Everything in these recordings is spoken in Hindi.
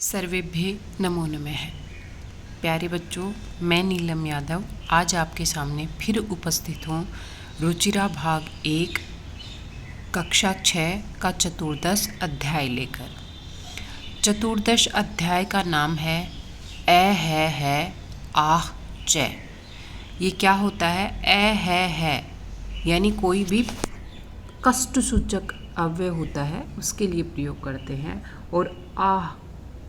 सर्वेभ्य नमो नमः। प्यारे बच्चों, मैं नीलम यादव आज आपके सामने फिर उपस्थित हूँ रुचिरा भाग 1 कक्षा 6 का चतुर्दश अध्याय लेकर। चतुर्दश अध्याय का नाम है है आह च। ये क्या होता है? है यानी कोई भी कष्ट सूचक अव्यय होता है उसके लिए प्रयोग करते हैं, और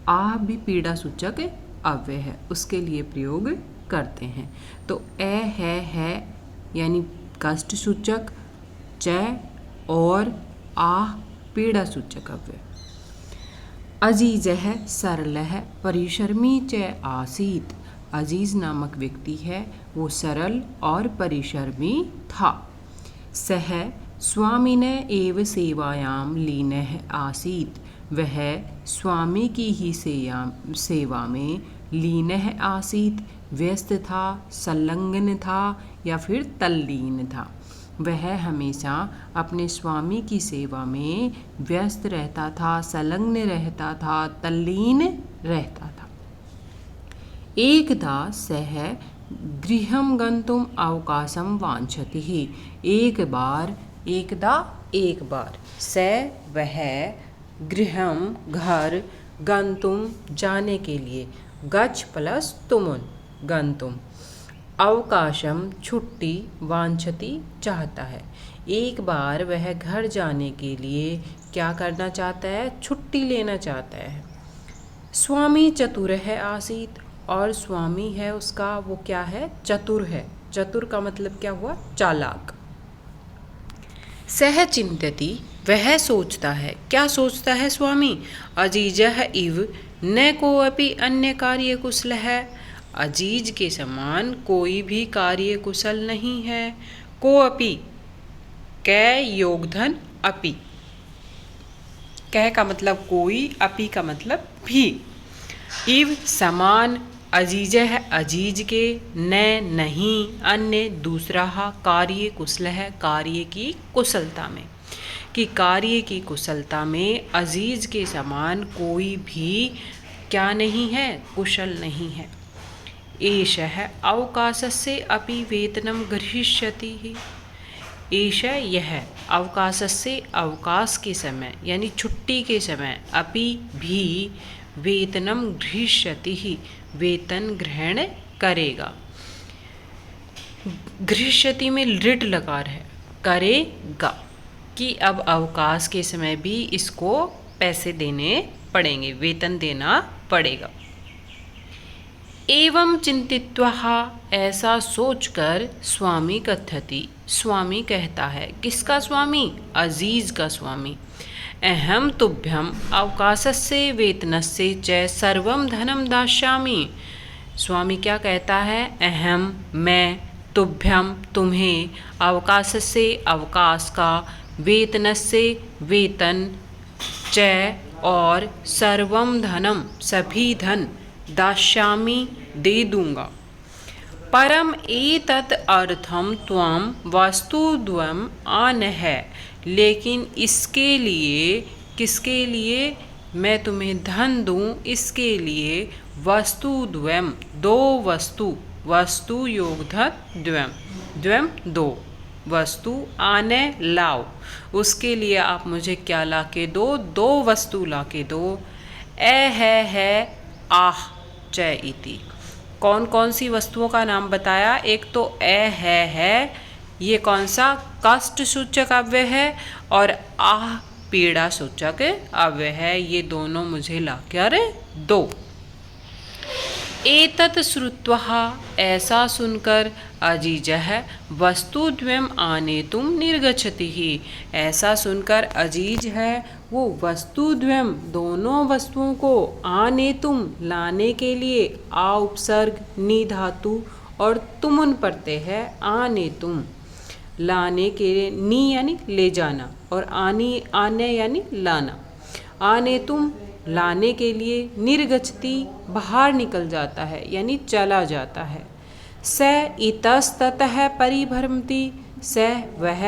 आह भी पीड़ा सूचक अव्यय है उसके लिए प्रयोग करते हैं। तो है यानी कष्ट सूचक, च और आह पीड़ा सूचक अव्यय। अजीज है सरल है परिशर्मी च आसीत। अजीज नामक व्यक्ति है, वो सरल और परिशर्मी था। सह स्वामिने एव सेवायाम लीनः आसीत। वह स्वामी की ही सेवा में लीनः आसीत, व्यस्त था, संलग्न था या फिर तल्लीन था। वह हमेशा अपने स्वामी की सेवा में व्यस्त रहता था, संलग्न रहता था, तल्लीन रहता था। एकदा सह गृहं गन्तुम् अवकाशं वाञ्छति। एक बार स वह गृहम घर, गंतुम जाने के लिए, गच्छ प्लस तुमुन गंतुम, अवकाशम छुट्टी, वांछति चाहता है। एक बार वह घर जाने के लिए क्या करना चाहता है? छुट्टी लेना चाहता है। स्वामी चतुर है आसीत, और स्वामी है उसका वो क्या है? चतुर है। चतुर का मतलब क्या हुआ? चालाक। सह चिंतति वह सोचता है। क्या सोचता है स्वामी? अजीजः इव न कोऽपि अन्य कार्य कुशल है। अजीज के समान कोई भी कार्य कुशल नहीं है। कोऽपि कै योगधन अपि, कै का मतलब कोई, अपि का मतलब भी। इव समान, अजीजः अजीज के, न नहीं, अन्य दूसरा, कार्य कुशल है कार्य की कुशलता में, कि कार्य की कुशलता में अजीज के समान कोई भी क्या नहीं है? कुशल नहीं है। एषः अवकाशस्य अपि वेतनं गृहीष्यति। एष यह, अवकाशस्य अवकाश के समय यानी छुट्टी के समय, अपि भी, वेतनम गृहीष्यति वेतन ग्रहण करेगा। गृहीष्यति में लिट लकार है, करेगा, कि अब अवकाश के समय भी इसको पैसे देने पड़ेंगे, वेतन देना पड़ेगा। एवं चिंतित्वा, ऐसा सोचकर, स्वामी कथति, स्वामी कहता है। किसका स्वामी? अजीज का स्वामी। अहम तुभ्यम अवकाशस्य वेतनस्य च सर्वं धनम दास्यामि। स्वामी क्या कहता है? अहम मैं, तुभ्यम तुम्हें, अवकाशस्य अवकाश का, वेतनस्य वेतन, च और सर्वं धनम सभी धन, दास्यामि दे दूंगा। परम एतत् अर्थम त्वं वस्तुद्वयम् आनः। लेकिन इसके लिए, किसके लिए मैं तुम्हें धन दूं? इसके लिए वस्तुद्वयम्, दो वस्तु, वस्तु योगधन द्वयम्, द्वयम् दो वस्तु, आने लाओ, उसके लिए आप मुझे क्या ला के दो? दो वस्तु ला के दो। है आह च इति। कौन कौन सी वस्तुओं का नाम बताया? एक तो है, ये कौन सा? कष्ट सूचक अव्यय है, और आह पीड़ा सूचक अव्यय है। ये दोनों मुझे ला कर दो। एतत् श्रुत्वा, ऐसा सुनकर, अजीजः वस्तुद्वयम् आनेतुं निर्गच्छति। ऐसा सुनकर अजीज है वो वस्तुद्वयम्, दोनों वस्तुओं को, आनेतुम लाने के लिए, आ उपसर्ग, नी धातु और तुमुन प्रत्यय है, आनेतुम लाने के लिए, नी यानी ले जाना और आने यानी लाना। आनेतुम लाने के लिए, निर्गच्छति बाहर निकल जाता है यानी चला जाता है। स इतस्ततः परिभ्रमति, स वह,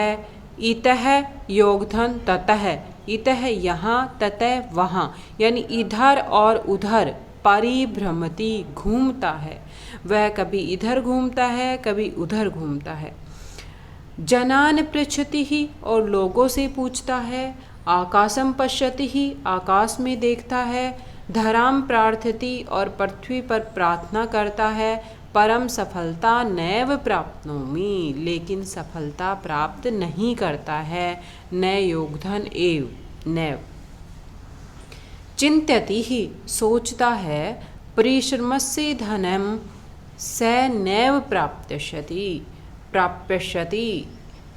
इतः योगधन, ततः इतः यहाँ, ततः वहाँ, यानी इधर और उधर, परिभ्रमति घूमता है, वह कभी इधर घूमता है कभी उधर घूमता है। जनान पृच्छति ही, और लोगों से पूछता है। आकाशम पश्यति ही, आकाश में देखता है। धराम प्रार्थति, और पृथ्वी पर प्रार्थना करता है। परम सफलता नैव प्राप्नोमि, लेकिन सफलता प्राप्त नहीं करता है। न योगधन एव नैव। चिंत्यति ही, सोचता है। परिश्रमस्य धनम स नैव प्राप्स्यति,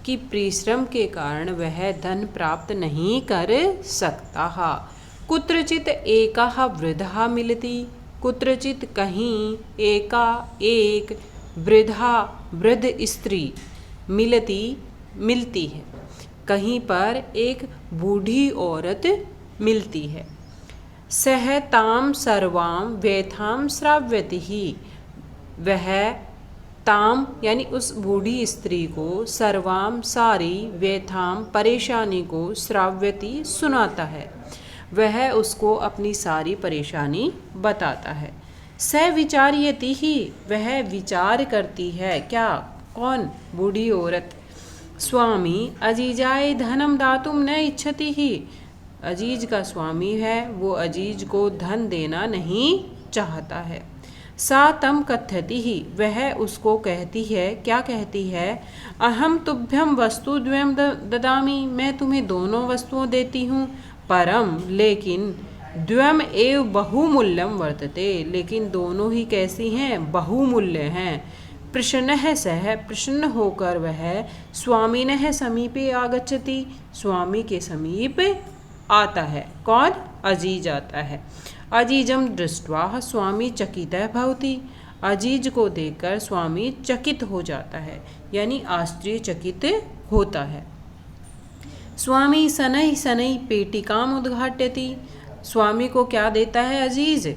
कि परिश्रम के कारण वह धन प्राप्त नहीं कर सकता। कुत्रचित एका वृद्धा मिलती, कुत्रचित कहीं एका एक वृद्धा वृद्ध स्त्री मिलती है, कहीं पर एक बूढ़ी औरत मिलती है। सह ताम सर्वाम व्यथाम श्राव्यति ही, वह ताम यानी उस बूढ़ी स्त्री को, सर्वाम सारी, व्यथाम परेशानी को, श्राव्यति सुनाता है, वह उसको अपनी सारी परेशानी बताता है। स विचार्यति ही, वह विचार करती है। क्या? कौन? बूढ़ी औरत। स्वामी अजीजाय धनम दातुम न इच्छति ही, अजीज का स्वामी है, वो अजीज को धन देना नहीं चाहता है। सा तम कथ्यति ही, वह उसको कहती है। क्या कहती है? अहम तुभ्यम वस्तु द्वयम ददामी, मैं तुम्हें दोनों वस्तुओं देती हूँ। परम, लेकिन द्वयम एव बहुमूल्यम वर्तते, लेकिन दोनों ही कैसी हैं? बहुमूल्य हैं। प्रसन्नः सः, प्रसन्न होकर वह स्वामिनः समीपे आगच्छति, स्वामी के समीप आता है। कौन? अजीज आता है। अजीजम दृष्ट्वा स्वामी चकितः भवति, अजीज को देखकर स्वामी चकित हो जाता है, यानी आश्चर्यचकित होता है। स्वामी शनैः शनैः पेटिकाम उद्घाटयति, स्वामी को क्या देता है अजीज?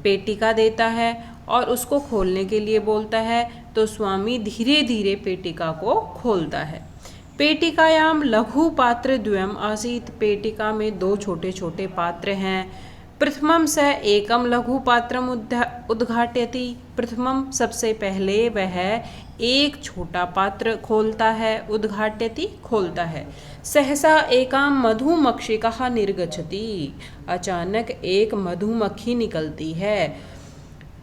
पेटिका देता है और उसको खोलने के लिए बोलता है, तो स्वामी धीरे धीरे पेटिका को खोलता है। पेटिकायाम लघु पात्र द्वयम आसीत, पेटिका में दो छोटे छोटे पात्र हैं। प्रथमम स एकम लघु पात्रम उद्घाटयति, प्रथमम सबसे पहले वह एक छोटा पात्र खोलता है, उद्घाटयति खोलता है। सहसा एकाम मधुमक्षिका निर्गच्छति, अचानक एक मधुमक्खी निकलती है।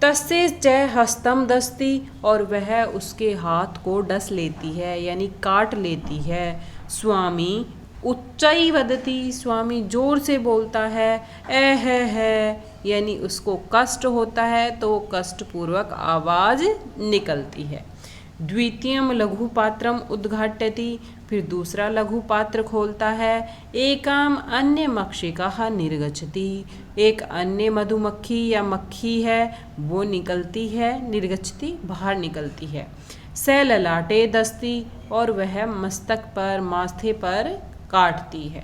तस्से च हस्तम दस्ती, और वह उसके हाथ को डस लेती है, यानी काट लेती है। स्वामी उच्चई वदति, स्वामी जोर से बोलता है। है, यानी उसको कष्ट होता है तो कष्टपूर्वक आवाज निकलती है। द्वितीयम लघु पात्रम उद्घाटयति, फिर दूसरा लघु पात्र खोलता है। एकाम अन्य मक्षिका निर्गच्छति, एक अन्य मधुमक्खी या मक्खी है वो निकलती है, निर्गच्छति बाहर निकलती है। स ललाटे दस्ती, और वह मस्तक पर, माथे पर काटती है।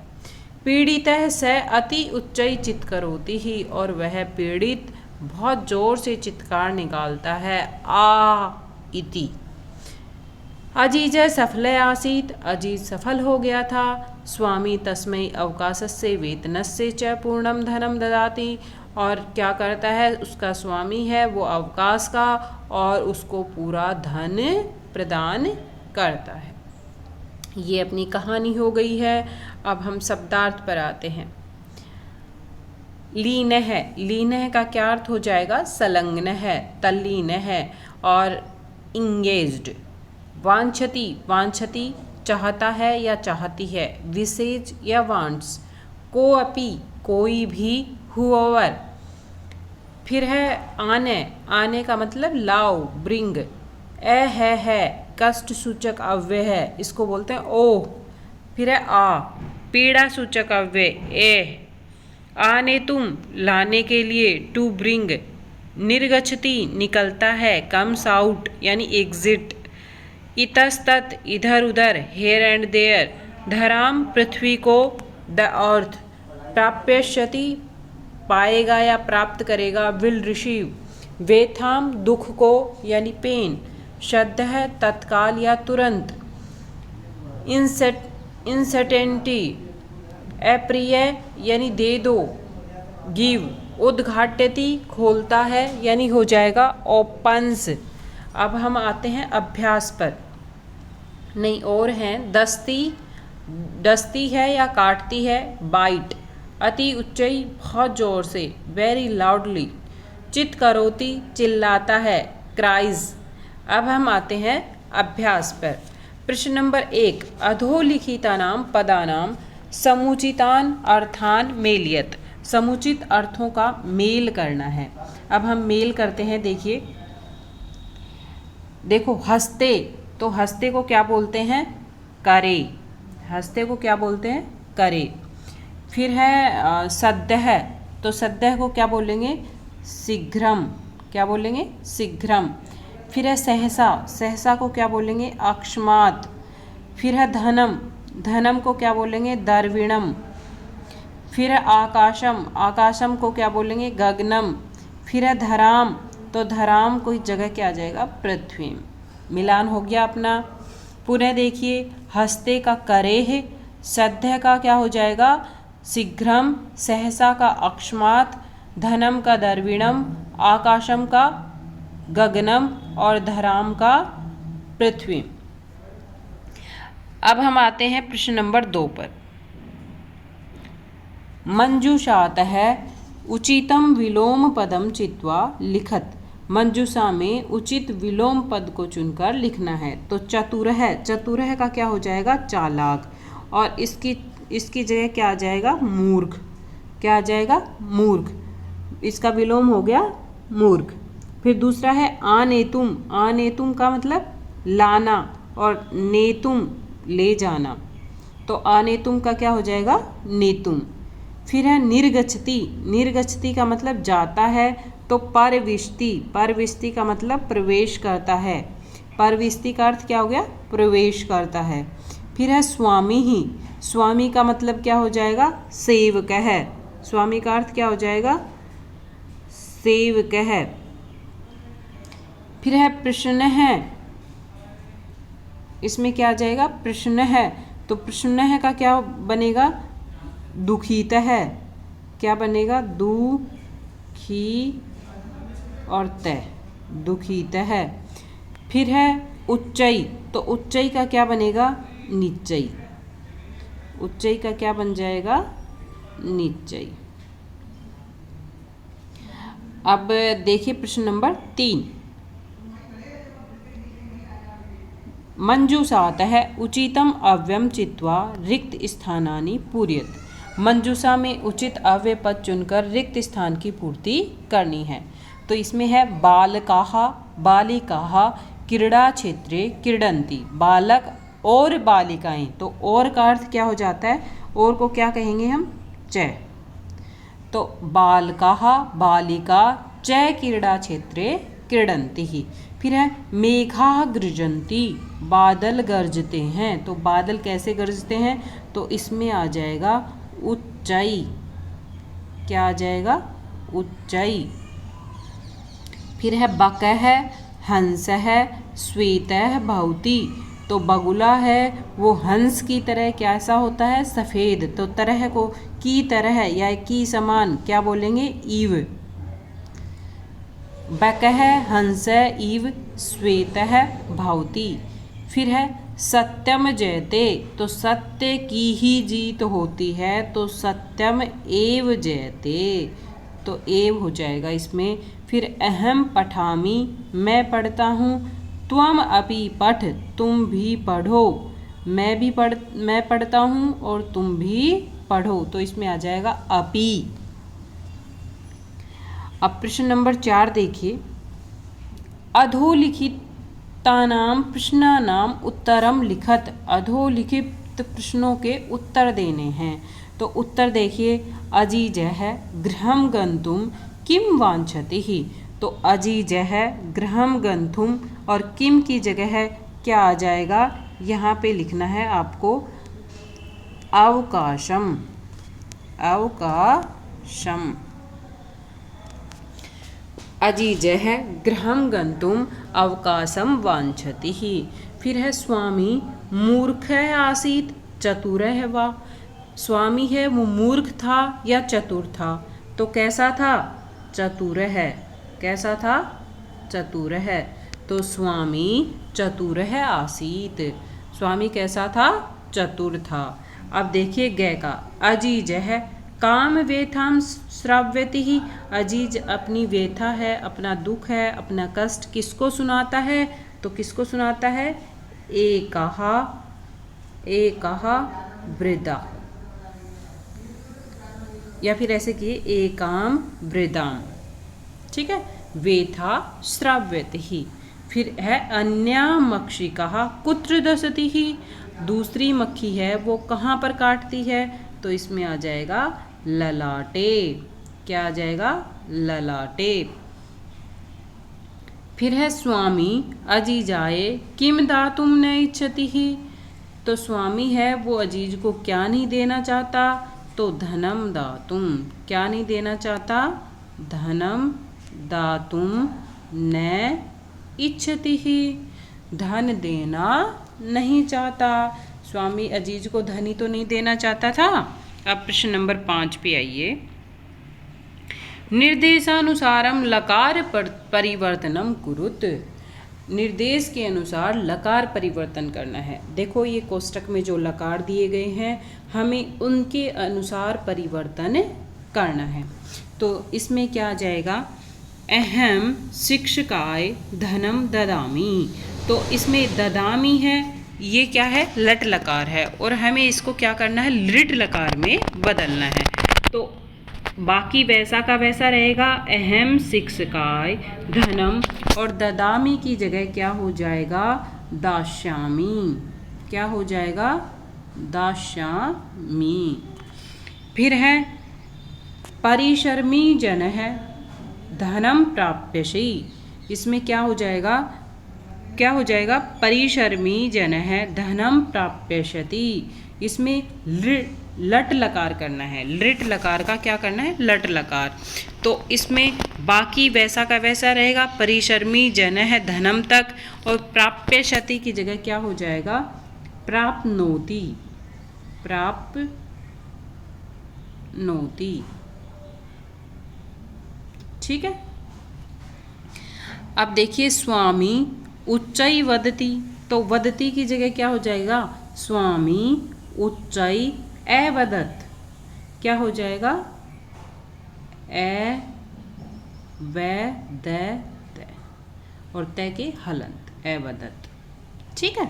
पीड़ितः स अति उच्चई चित्करोति ही, और वह पीड़ित बहुत जोर से चित्कार निकालता है। आ इति। अजीज सफल आसीत, अजीज सफल हो गया था। स्वामी तस्मै अवकाशस्य वेतनस्य च पूर्णम धनम ददाति, और क्या करता है? उसका स्वामी है वो अवकाश का और उसको पूरा धन प्रदान करता है। ये अपनी कहानी हो गई है। अब हम शब्दार्थ पर आते हैं। लीन है, लीन है का क्या अर्थ हो जाएगा? संलग्न है, तल्लीन है और इंगेज्ड। वांछति, वांछति चाहता है या चाहती है। विशेष या वांट्स। कोअपि, कोई भी। हुओवर। फिर है आने, आने का मतलब लाओ, ब्रिंग। है कष्ट सूचक अव्यय है, इसको बोलते हैं ओ। फिर है आ, पीड़ा सूचक अव्यय ए। आने तुम, लाने के लिए, टू ब्रिंग। निर्गच्छति, निकलता है, कम्स आउट यानी एग्जिट। इतस्तत, इधर उधर, हेयर एंड देयर। धराम, पृथ्वी को, द अर्थ। प्राप्यष्यति, पाएगा या प्राप्त करेगा, विल रिसीव। वेथाम, दुख को यानी पेन। श्रद्धा, तत्काल या तुरंत। इंसर्टेनिटी, अप्रिय यानी दे दो, गिव। उद्घाटयति खोलता है यानी हो जाएगा ओपन्स। अब हम आते हैं अभ्यास पर, नहीं और हैं। दस्ती, डसती है या काटती है, बाइट। अति उच्चाई बहुत ज़ोर से, वेरी लाउडली। चित करोति चिल्लाता है, क्राइज। अब हम आते हैं अभ्यास पर। प्रश्न नंबर 1, अधोलिखितानां पदानां समुचितान अर्थान मेलयत। समुचित अर्थों का मेल करना है। अब हम मेल करते हैं, देखिए। देखो, हंसते, तो हंसते को क्या बोलते हैं, करे। हंसते को क्या बोलते हैं, करे। फिर है सद्यः, तो सद्यः को क्या बोलेंगे, शीघ्रम। क्या बोलेंगे, शीघ्रम। फिर है सहसा, सहसा को क्या बोलेंगे, अकस्मात। फिर है धनम, धनम को क्या बोलेंगे, दर्विणम। फिर है आकाशम, आकाशम को क्या बोलेंगे, गगनम। फिर है धराम, तो धराम कोई जगह क्या आ जाएगा, पृथ्वी। मिलान हो गया अपना। पुनः देखिए, हस्ते का करे है, सद्य का क्या हो जाएगा, शीघ्रम, सहसा का अकस्मात, धनम का दर्विणम, आकाशम का गगनम और धराम का पृथ्वी। अब हम आते हैं प्रश्न नंबर 2 पर। मंजूषातः उचितम विलोम पदम चित्वा लिखत। मंजूषा में उचित विलोम पद को चुनकर लिखना है। तो चतुरः, चतुरः का क्या हो जाएगा, चालाक। और इसकी जगह क्या आ जाएगा, मूर्ख। क्या आ जाएगा, मूर्ख। इसका विलोम हो गया मूर्ख। फिर दूसरा है आनेतुम, आनेतुम का मतलब लाना और नेतुम ले जाना, तो आनेतुम का क्या हो जाएगा, नेतुम। फिर है निर्गच्छति, निर्गच्छति का मतलब जाता है, तो परविष्टि, परविष्टि का मतलब प्रवेश करता है। परविष्टि का अर्थ क्या हो गया, प्रवेश करता है। फिर है स्वामी ही, स्वामी का मतलब क्या हो जाएगा, सेवक है। स्वामी का अर्थ क्या हो जाएगा, सेवक है। फिर है प्रश्न है, इसमें क्या आ जाएगा, प्रश्न है। तो प्रश्न है का क्या बनेगा, दुखित है। क्या बनेगा, दुखी और तय, दुखित है। फिर है उच्चई, तो उच्चई का क्या बनेगा, निच्चई। उच्चई का क्या बन जाएगा, निच्चई। अब देखिए प्रश्न नंबर 3। मंजूषातः उचितम अव्ययम चित्वा रिक्त स्थानानि पूरयत। मंजूषा में उचित अव्यय पद चुनकर रिक्त स्थान की पूर्ति करनी है। तो इसमें है बालकाः, बालिकाः क्रीड़ा क्षेत्रे क्रीडन्ति। बालक और बालिकाएं, तो और का अर्थ क्या हो जाता है, और को क्या कहेंगे हम, च। तो बालकाः बालिका च क्रीड़ा क्षेत्रे क्रीडन्ति ही। फिर है मेघाः गृजन्ति, बादल गरजते हैं। तो बादल कैसे गरजते हैं, तो इसमें आ जाएगा उच्चाई। क्या आ जाएगा, उच्चाई। फिर है बकः हंसः श्वेतः भवति। तो बगुला है वो हंस की तरह कैसा होता है, सफ़ेद। तो तरह को की तरह या की समान क्या बोलेंगे, इव। बकः हंस इव श्वेतः भवति। फिर है सत्यम जयते, तो सत्य की ही जीत होती है, तो सत्यम एव जयते, तो एव हो जाएगा इसमें। फिर अहम पठामि, मैं पढ़ता हूँ। त्वम अपि पठ, तुम भी पढ़ो। मैं पढ़ता हूँ और तुम भी पढ़ो, तो इसमें आ जाएगा अपि। अब प्रश्न नंबर 4 देखिए। अधोलिखितानां प्रश्नानां उत्तरम लिखत। अधोलिखित प्रश्नों के उत्तर देने हैं। तो उत्तर देखिए, अजीजः गृहं गन्तुं किं वाञ्छति ही। तो अजीजः गृहं गन्तुं और किम की जगह है क्या आ जाएगा, यहाँ पे लिखना है आपको अवकाशम। अवकाशम। अजीजः गृहं गन्तुम् अवकाशं वाञ्छति ही। फिर है स्वामी मूर्खः आसीत् चतुरः वा। स्वामी है वो मूर्ख था या चतुर था? तो कैसा था? चतुर है। कैसा था? चतुर है। तो स्वामी चतुर है आसीत। स्वामी कैसा था? चतुर था। अब देखिए गय का, अजीज है काम व्यथाम श्राव्यति ही। अजीज अपनी व्यथा है, अपना दुख है, अपना कष्ट किसको सुनाता है? तो किसको सुनाता है? एकहा वृदा, या फिर ऐसे किए एकाम वृदाम। ठीक है, वेथा श्राव्यति ही। फिर है अन्या मक्षिका कुत्र दशति ही। दूसरी मक्खी है वो कहाँ पर काटती है? तो इसमें आ जाएगा ललाटे। क्या आ जाएगा? ललाटे। फिर है स्वामी अजीजाए किम दातुम न इच्छति ही। तो स्वामी है वो अजीज को क्या नहीं देना चाहता? तो धनम दातुम। क्या नहीं देना चाहता? धनम दातुम न इच्छति ही। धन देना नहीं चाहता। स्वामी अजीज को धन ही तो नहीं देना चाहता था। अब प्रश्न नंबर 5 पे आइए। निर्देशानुसारम लकार परिवर्तनम कुरुत। निर्देश के अनुसार लकार परिवर्तन करना है। देखो ये कोष्टक में जो लकार दिए गए हैं हमें उनके अनुसार परिवर्तन करना है। तो इसमें क्या आ जाएगा? अहम शिक्षकाय धनम ददामी। तो इसमें ददामी है, ये क्या है? लट लकार है और हमें इसको क्या करना है? लिट लकार में बदलना है। तो बाकी वैसा का वैसा रहेगा, अहम शिक्षकाय धनम, और ददामी की जगह क्या हो जाएगा? दास्यामी। क्या हो जाएगा? दास्यामी। फिर है परिशर्मी जन है धनम प्राप्यसी। इसमें क्या हो जाएगा? क्या हो जाएगा? परिशर्मी जन है धनम प्राप्यशति। इसमें लट लकार करना है। लिट लकार का क्या करना है? लट लकार। तो इसमें बाकी वैसा का वैसा रहेगा, परिशर्मी जन है धनम तक, और प्राप्यशति की जगह क्या हो जाएगा? प्राप्नोति। प्राप्नोति। ठीक है। अब देखिए स्वामी उच्चई वदति। तो वदति की जगह क्या हो जाएगा? स्वामी उच्चई अवदत। क्या हो जाएगा? ए व द और तय के हलंत अवदत। ठीक है।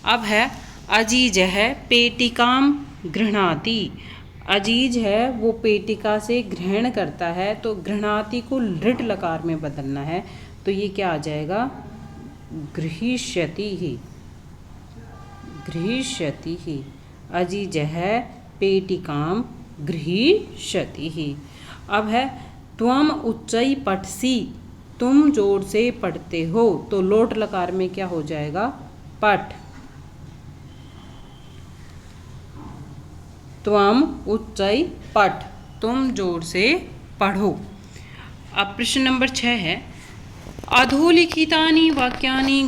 अब है अजीज है पेटिकाम गृह्णाति। अजीज है वो पेटिका से ग्रहण करता है, तो गृह्णाति को लिट लकार में बदलना है। तो ये क्या आ जाएगा? गृहीष्यति ही। गृहीष्यति ही। अजीज है पेटिकाम गृहीष्यति ही। अब है त्वम उच्चई पठसी। तुम जोर से पढ़ते हो। तो लोट लकार में क्या हो जाएगा? पठ। त्वम उच्चई पठ। तुम जोर से पढ़ो। अब प्रश्न नंबर 6 है अधोलिखितानि वाक्यानि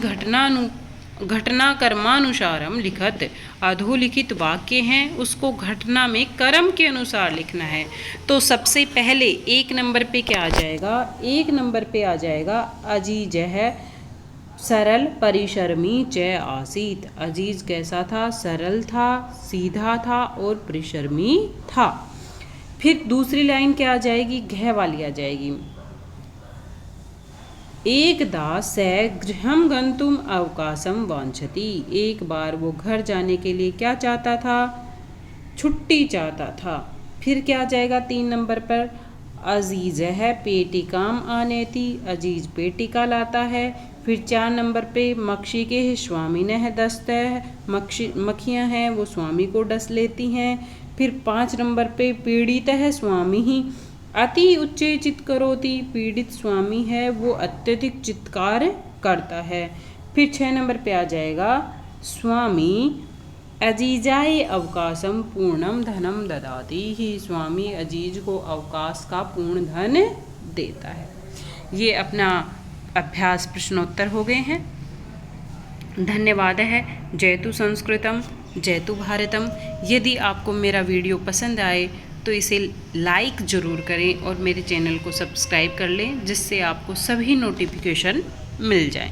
घटना कर्मानुसारम लिखत। अधोलिखित वाक्य हैं उसको घटना में कर्म के अनुसार लिखना है। तो सबसे पहले 1 नंबर पे क्या आ जाएगा? 1 नंबर पे आ जाएगा अजीज है सरल परिशर्मी च आसीत। अजीज कैसा था? सरल था, सीधा था और परिशर्मी था। फिर दूसरी लाइन क्या आ जाएगी? घ वाली आ जाएगी। एकदा स गृहम गंतुम अवकाशम वांछति। एक बार वो घर जाने के लिए क्या चाहता था? छुट्टी चाहता था। फिर क्या आ जाएगा 3 नंबर पर? अजीज है पेटिकाम आनेति। अजीज पेटिका लाता है। फिर 4 नंबर पे मक्षी के स्वामी ने है दस्त है। मक्खियाँ हैं वो स्वामी को डस लेती हैं। फिर 5 नंबर पे पीड़ित है स्वामी ही अति उच्चे चित करोति। पीड़ित स्वामी है वो अत्यधिक चित्कार करता है। फिर 6 नंबर पे आ जाएगा स्वामी अजीजाए अवकाशम पूर्णम धनम ददाति ही। स्वामी अजीज को अवकाश का पूर्ण धन देता है। ये अपना अभ्यास प्रश्नोत्तर हो गए हैं। धन्यवाद है। जयतु संस्कृतम। जयतु भारतम। यदि आपको मेरा वीडियो पसंद आए तो इसे लाइक ज़रूर करें और मेरे चैनल को सब्सक्राइब कर लें, जिससे आपको सभी नोटिफिकेशन मिल जाएं।